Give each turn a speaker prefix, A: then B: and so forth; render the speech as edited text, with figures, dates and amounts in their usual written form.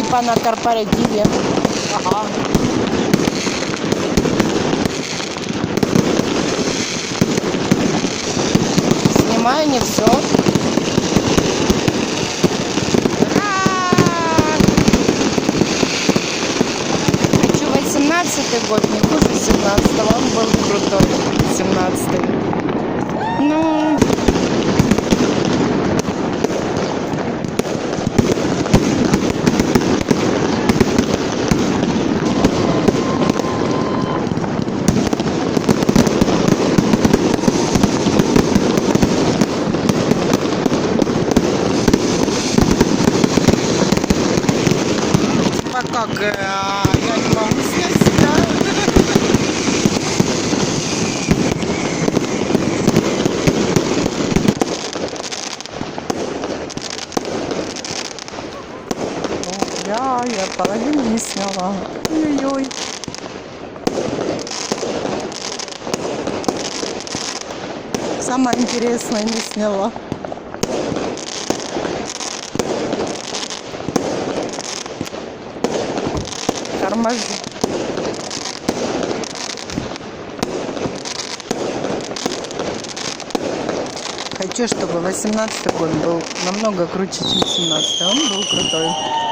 A: типа на корпоративе.
B: Ага.
A: Снимаю не все. Хочу 18-й год, не хуже 17-го. Он был крутой, 17-й. Ну,
B: Типа как, я не могу снять себя.
A: я половину не сняла. Ой-ой-ой. Самое интересное не сняла. Тормози. Хочу, чтобы 18-й год был намного круче, чем 17-й. Он был крутой.